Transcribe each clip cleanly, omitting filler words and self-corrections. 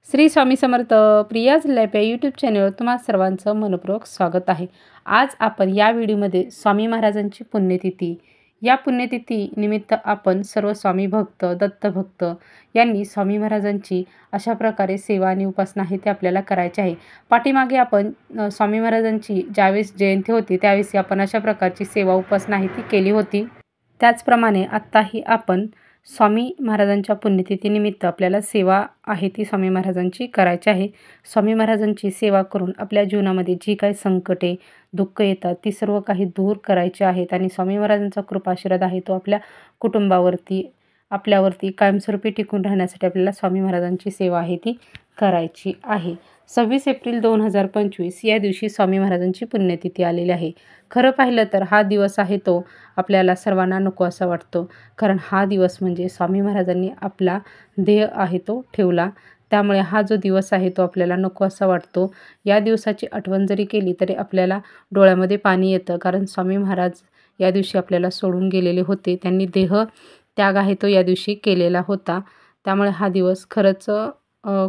Shri Swami Samarth. Priya's life या YouTube चॅनलवर तुम्हा सर्वांचं मनपूर्वक स्वागत आहे. आज आपण या व्हिडिओमध्ये स्वामी महाराजांची पुण्यतिथी, या पुण्यतिथी निमित्त आपण सर्व स्वामी भक्त, दत्तभक्त यांनी स्वामी महाराजांची अशा प्रकारे सेवा आणि उपासना आहे ते आपल्याला करायची आहे. पाठीमागे आपण स्वामी महाराजांची ज्यावेळेस जयंती होती त्यावेळेस आपण अशा प्रकारची सेवा उपासना आहे ती केली होती. त्याचप्रमाणे आत्ताही आपण स्वामी महाराजांच्या पुण्यतिथीनिमित्त आपल्याला सेवा आहे ती स्वामी महाराजांची करायची आहे. स्वामी महाराजांची सेवा करून आपल्या जीवनामध्ये जी काही संकटे, दुःख येतात ती सर्व काही दूर करायची आहेत आणि स्वामी महाराजांचा कृपाशीर्वाद आहे तो आपल्या कुटुंबावरती, आपल्यावरती कायमस्वरूपी टिकून राहण्यासाठी आपल्याला स्वामी महाराजांची सेवा आहे ती करायची आहे. 26 एप्रिल 2025 या दिवशी स्वामी महाराजांची पुण्यतिथी आलेली आहे. खरं पाहिलं तर हा दिवस आहे तो आपल्याला सर्वांना नको असा वाटतो, कारण हा दिवस म्हणजे स्वामी महाराजांनी आपला देह आहे तो ठेवला, त्यामुळे हा जो दिवस आहे तो आपल्याला नको असा वाटतो. या दिवसाची आठवण जरी केली तरी आपल्याला डोळ्यामध्ये पाणी येतं, कारण स्वामी महाराज या दिवशी आपल्याला सोडून गेलेले होते. त्यांनी देह त्याग आहे तो या दिवशी केलेला होता. त्यामुळे हा दिवस खरंच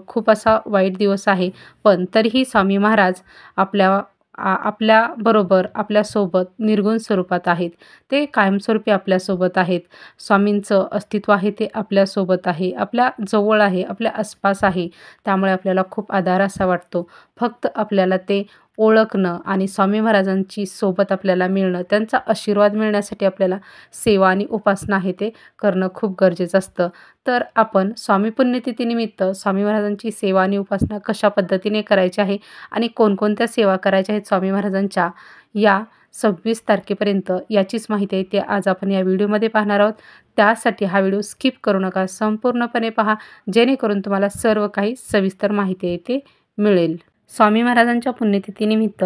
खूप असा वाईट दिवस आहे, पण तरीही स्वामी महाराज आपल्याबरोबर, आपल्यासोबत निर्गुण स्वरूपात आहेत. ते कायमस्वरूपी आपल्यासोबत आहेत. स्वामींचं अस्तित्व आहे ते आपल्यासोबत आहे, आपल्या जवळ आहे, आपल्या आसपास आहे. त्यामुळे आपल्याला खूप आधार असा वाटतो. फक्त आपल्याला ते ओळखणं आणि स्वामी महाराजांची सोबत आपल्याला मिळणं, त्यांचा आशीर्वाद मिळण्यासाठी आपल्याला सेवा आणि उपासना आहे ते करणं खूप गरजेचं असतं. तर आपण स्वामी पुण्यतिथीनिमित्त स्वामी महाराजांची सेवा आणि उपासना कशा पद्धतीने करायची आहे आणि कोणकोणत्या सेवा करायच्या आहेत स्वामी महाराजांच्या या 26 तारखेपर्यंत याचीच माहिती आहे ते आज आपण या व्हिडिओमध्ये पाहणार आहोत. त्यासाठी हा व्हिडिओ स्किप करू नका, संपूर्णपणे पहा, जेणेकरून तुम्हाला सर्व काही सविस्तर माहिती आहे ते मिळेल. स्वामी महाराजांच्या पुण्यतिथीनिमित्त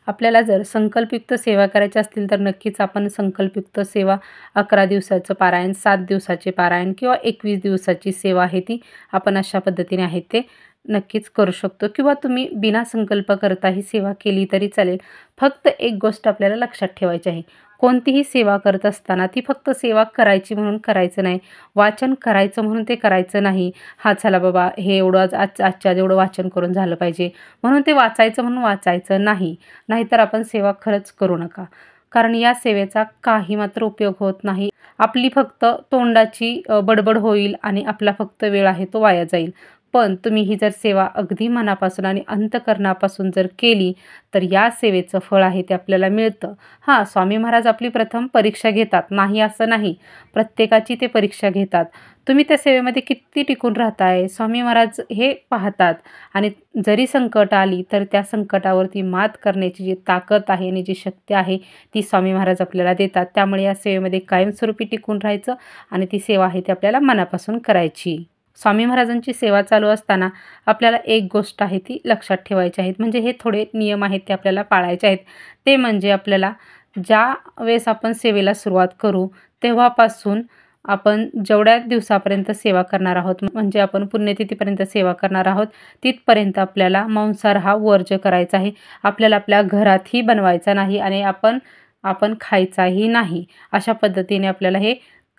आपल्याला जर संकल्पयुक्त सेवा करायच्या असतील तर नक्कीच आपण संकल्पयुक्त सेवा 11 दिवसाचं पारायण, 7 दिवसाचे पारायण किंवा 21 दिवसाची सेवा आहे ती आपण अशा पद्धतीने आहे ते नक्कीच करू शकतो, किंवा तुम्ही बिना संकल्प करता ही सेवा केली तरी चालेल. फक्त एक गोष्ट आपल्याला लक्षात ठेवायची आहे, कोणतीही सेवा करत असताना ती फक्त सेवा करायची म्हणून करायचं नाही, वाचन करायचं म्हणून ते करायचं नाही. हा चला बाबा हे एवढं आजच्या एवढं वाचन करून झालं पाहिजे म्हणून ते वाचायचं म्हणून वाचायचं नाही. नाहीतर आपण सेवा खरंच करू नका, कारण या सेवेचा काही मात्र उपयोग होत नाही. आपली फक्त तोंडाची बडबड होईल आणि आपला फक्त वेळ आहे तो वाया जाईल. पण तुम्ही ही जर सेवा अगदी मनापासून आणि अंतःकरणापासून जर केली तर या सेवेचं फळ आहे ते आपल्याला मिळतं. हां, स्वामी महाराज आपली प्रथम परीक्षा घेतात, नाही असं नाही, प्रत्येकाची ते परीक्षा घेतात. तुम्ही त्या सेवेमध्ये किती टिकून राहताय स्वामी महाराज हे पाहतात, आणि जरी संकट आली तर त्या संकटावरती मात करण्याची जी ताकद आहे आणि जी शक्ती आहे ती स्वामी महाराज आपल्याला देतात. त्यामुळे या सेवेमध्ये कायमस्वरूपी टिकून राहायचं आणि ती सेवा आहे ती आपल्याला मनापासून करायची. स्वामी महाराजांची सेवा चालू असताना आपल्याला एक गोष्ट आहे ती लक्षात ठेवायची आहे, म्हणजे हे थोडे नियम आहेत ते आपल्याला पाळायचे आहेत. ते म्हणजे आपल्याला ज्या वेळेस आपण सेवेला सुरुवात करू तेव्हापासून आपण जेवढ्या दिवसापर्यंत सेवा करणार आहोत, म्हणजे आपण पुण्यतिथीपर्यंत सेवा करणार आहोत, तिथपर्यंत आपल्याला मांसाहार हा वर्ज करायचा आहे. आपल्याला आपल्या घरातही बनवायचा नाही आणि आपण खायचाही नाही. अशा पद्धतीने आपल्याला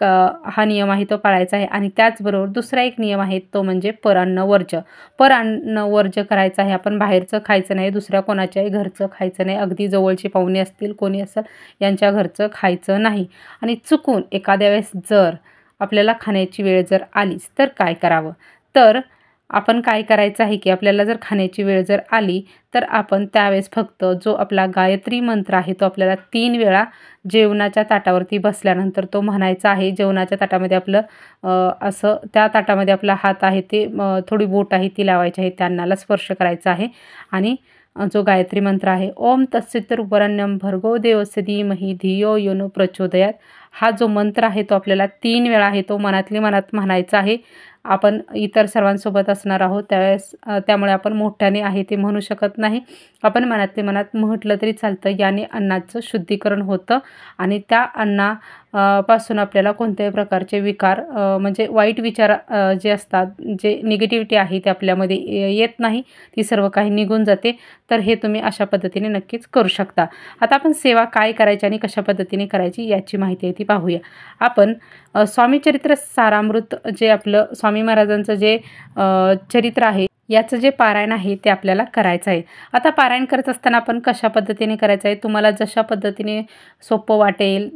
हा नियम आहे तो पाळायचा आहे. आणि त्याचबरोबर दुसरा एक नियम आहे तो म्हणजे परान्न वर्ज करायचं आहे. आपण बाहेरचं खायचं नाही, दुसऱ्या कोणाच्याही घरचं खायचं नाही, अगदी जवळचे पाहुणे असतील कोणी असेल यांच्या घरचं खायचं नाही. आणि चुकून एखाद्या वेळेस जर आपल्याला खाण्याची वेळ जर आलीच तर काय करावं, तर आपण काय करायचं आहे की आपल्याला जर खाण्याची वेळ जर आली तर आपण त्यावेळेस फक्त जो आपला गायत्री मंत्र आहे तो आपल्याला 3 वेळा जेवणाच्या ताटावरती बसल्यानंतर तो म्हणायचा आहे. जेवणाच्या ताटामध्ये आपलं असं त्या ताटामध्ये आपला हात आहे ते थोडी बोट आहे ती लावायची आहे, त्यांनाला स्पर्श करायचा आहे. आणि जो गायत्री मंत्र आहे ओम तत्सवितुर्वरेण्यं भर्गो देवस्य धीमहि धियो यो न प्रचोदयात्, हा जो मंत्र आहे तो आपल्याला 3 वेळा आहे तो मनातली मनात म्हणायचा आहे. आपण इतर सर्वांसोबत असणार आहोत त्यावेळेस त्यामुळे आपण मोठ्याने आहे ते म्हणू शकत नाही, आपण मनातले मनात म्हटलं तरी चालतं. याने अन्नाचं शुद्धीकरण होतं आणि त्या पासून आपल्याला कोणत्याही प्रकारचे विकार म्हणजे वाईट विचार जे असतात, जे निगेटिव्हिटी आहे ते आपल्यामध्ये येत नाही, ती सर्व काही निघून जाते. तर हे तुम्ही अशा पद्धतीने नक्कीच करू शकता. आता आपण सेवा काय करायची आणि कशा पद्धतीने करायची याची माहिती आहे ती पाहूया. आपण स्वामी चरित्र सारामृत जे आपलं स्वामी महाराजांचं जे चरित्र आहे याचं जे पारायण आहे ते आपल्याला करायचं आहे. आता पारायण करत असताना आपण कशा पद्धतीने करायचं आहे, तुम्हाला जशा पद्धतीने सोपं वाटेल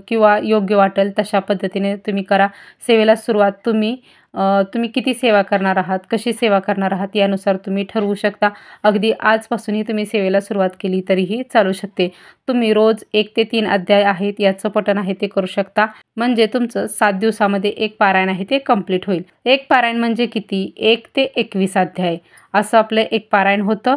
किंवा योग्य वाटेल तशा पद्धतीने तुम्ही करा. सेवेला सुरुवात तुम्ही किती सेवा करणार आहात, कशी सेवा करणार आहात यानुसार तुम्ही ठरवू शकता. अगदी आजपासूनही तुम्ही सेवेला सुरुवात केली तरीही चालू शकते. तुम्ही रोज 1 ते 3 अध्याय आहेत याचं पठण आहे ते करू शकता. म्हणजे तुमचं 7 दिवसामध्ये एक पारायण आहे ते कंप्लीट होईल. एक पारायण म्हणजे किती? 1 ते 21 अध्याय असं आपलं एक पारायण होतं.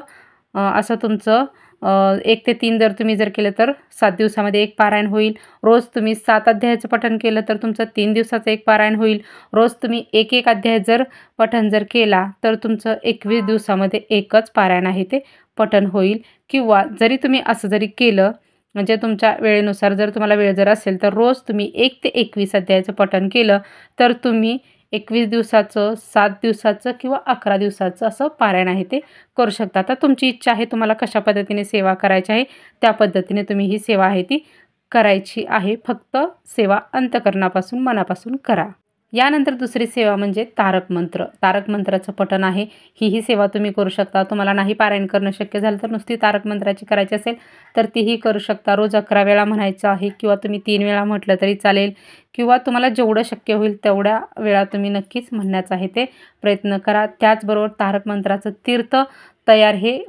असं तुमचं 1 ते 3 जर केलं तर 7 दिवसामध्ये एक पारायण होईल. रोज तुम्ही 7 अध्यायाचं पठण केलं तर तुमचं 3 दिवसाचं एक पारायण होईल. रोज तुम्ही 1 अध्याय पठण केला तर तुमचं 21 दिवसामध्ये एकच पारायण आहे ते पठण होईल. किंवा जरी तुम्ही असं केलं म्हणजे तुमच्या वेळेनुसार तुम्हाला वेळ असेल तर रोज तुम्ही 1 ते 21 अध्यायाचं पठण केलं तर तुम्ही 21 दिवसाचं, 7 दिवसाचं किंवा 11 दिवसाचं असं पारायण आहे ते करू शकता. आता तुमची इच्छा आहे, तुम्हाला कशा पद्धतीने सेवा करायची आहे त्या पद्धतीने तुम्ही ही सेवा आहे ती करायची आहे. फक्त सेवा अंतःकरणापासून मनापासून करा. यानंतर दुसरी सेवा म्हणजे तारक मंत्र. तारक मंत्राचं पठण आहे. ही सेवा तुम्ही करू शकता. तुम्हाला नाही पारायण करणं शक्य झालं तर नुसती तारक मंत्राची करायची असेल तर तीही करू शकता. रोज 11 वेळा म्हणायचं आहे किंवा तुम्ही 3 वेळा म्हटलं तरी चालेल किंवा तुम्हाला जेवढं शक्य होईल तेवढ्या वेळा तुम्ही नक्कीच म्हणण्याचा आहे ते प्रयत्न करा. त्याचबरोबर तारक मंत्राचं तीर्थ तयार हे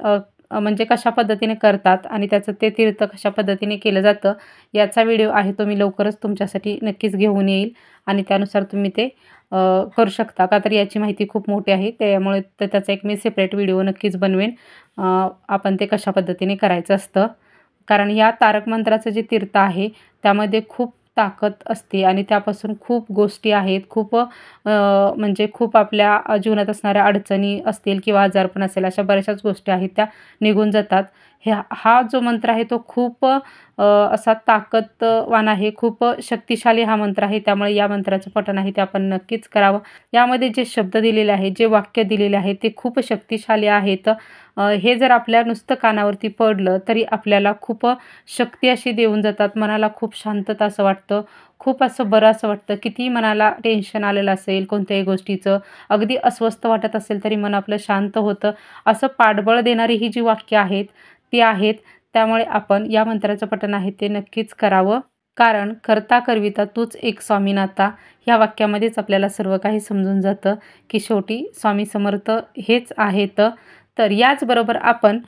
म्हणजे कशा पद्धतीने करतात आणि त्याचं ते तीर्थ कशा पद्धतीने केलं जातं याचा व्हिडिओ आहे तो मी लवकरच तुमच्यासाठी नक्कीच घेऊन येईल आणि त्यानुसार तुम्ही ते करू शकता. का तर याची माहिती खूप मोठी आहे त्यामुळे त्याचा एक मी सेपरेट व्हिडिओ नक्कीच बनवेन. आपण ते कशा पद्धतीने करायचं असतं. कारण या तारक मंत्राचं जे तीर्थ आहे त्यामध्ये खूप ताकद असते आणि त्यापासून खूप गोष्टी आहेत. म्हणजे खूप आपल्या जीवनात असणाऱ्या अडचणी असतील किंवा आजारपण असेल अशा बऱ्याचशाच गोष्टी आहेत त्या निघून जातात. हा जो मंत्र आहे तो खूप असा ताकदवान आहे. खूप शक्तिशाली हा मंत्र आहे. त्यामुळे या मंत्राचं पठण आहे ते आपण नक्कीच करावं. यामध्ये जे शब्द दिलेले आहेत, जे वाक्य दिलेले आहेत ते खूप शक्तिशाली आहेत. हे जर आपल्या नुसतं कानावरती पडलं तरी आपल्याला खूप शक्ती अशी देऊन जातात. मनाला खूप शांतता असं वाटतं. खूप असं बरं असं वाटतं. कितीही मनाला टेन्शन आलेलं असेल कोणत्याही गोष्टीचं, अगदी अस्वस्थ वाटत असेल तरी मन आपलं शांत होतं. असं पाठबळ देणारी ही जी वाक्य आहेत ती आहेत. त्यामुळे आपण या मंत्राचं पठण आहे ते नक्कीच करावं. कारण करता करविता तूच एक स्वामीनाथा ह्या वाक्यामध्येच आपल्याला सर्व काही समजून जातं की शेवटी स्वामी समर्थ हेच आहेत. तर याचबरोबर आपण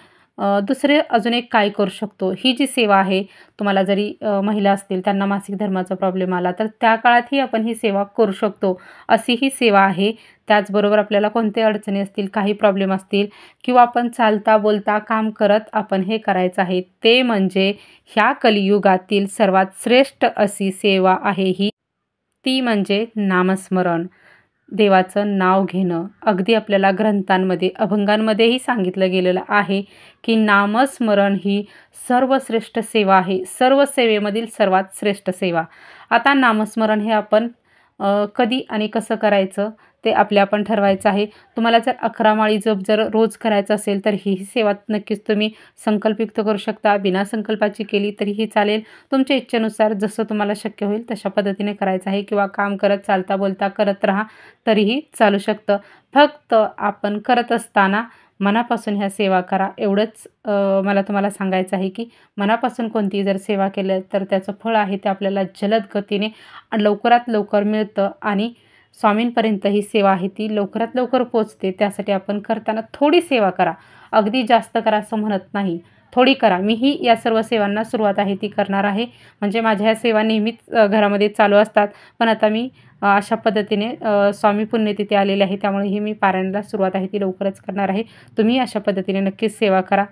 दुसरे अजून एक काय करू शकतो. ही जी सेवा आहे तुम्हाला जरी महिला असतील त्यांना मासिक धर्माचा प्रॉब्लेम आला तर त्या काळातही आपण ही सेवा करू शकतो. अशी ही सेवा आहे. त्याचबरोबर आपल्याला कोणत्या अडचणी असतील, काही प्रॉब्लेम असतील किंवा आपण चालता बोलता काम करत आपण हे करायचं आहे. ते म्हणजे ह्या कलियुगातील सर्वात श्रेष्ठ अशी सेवा आहे ही. ती म्हणजे नामस्मरण. देवाचं नाव घेणं. अगदी आपल्याला ग्रंथांमध्ये, अभंगांमध्येही सांगितलं गेलेलं आहे की नामस्मरण ही सर्वश्रेष्ठ सेवा आहे. सर्व सेवेमधील सर्वात श्रेष्ठ सेवा. आता नामस्मरण हे आपण कधी आणि कसं करायचं ते आपण ठरवायचं आहे. तुम्हाला जर 11 माळी जप रोज करायचं असेल तर ही सेवा नक्कीच तुम्ही संकल्पयुक्त करू शकता. बिना संकल्पाची केली तरीही चालेल. तुमच्या इच्छेनुसार जसं तुम्हाला शक्य होईल तशा पद्धतीने करायचं आहे किंवा काम करत, चालता बोलता करत राहा तरीही चालू शकतं. फक्त आपण करत असताना मनापासून ह्या सेवा करा. एवढंच मला तुम्हाला सांगायचं आहे की मनापासून कोणतीही जर सेवा केली तर त्याचं फळ आहे ते आपल्याला जलद गतीने लवकरात लवकर मिळतं आणि स्वामींपर्यंत ही सेवा आहे ती लवकरात लवकर पोचते. त्यासाठी आपण करताना थोडी सेवा करा. अगदी जास्त करा असं म्हणत नाही. थोडी करा. मीही या सर्व सेवांना सुरुवात आहे ती करणार आहे. म्हणजे माझ्या ह्या सेवा नेहमीच घरामध्ये चालू असतात. पण आता मी अशा पद्धतीने स्वामी पुण्यतिथी आलेली आहे त्यामुळे ही मी पारायणाला सुरुवात आहे ती लवकरच करणार आहे. तुम्ही अशा पद्धतीने नक्कीच सेवा करा.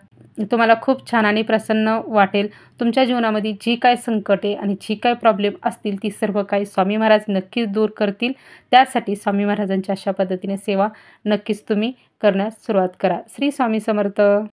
तुम्हाला खूप छान आणि प्रसन्न वाटेल. तुमच्या जीवनामध्ये जी काय संकटे आणि जी काय प्रॉब्लेम असतील ती सर्व काही स्वामी महाराज नक्कीच दूर करतील. त्यासाठी स्वामी महाराजांच्या अशा पद्धतीने सेवा नक्कीच तुम्ही करण्यास सुरुवात करा. श्री स्वामी समर्थ.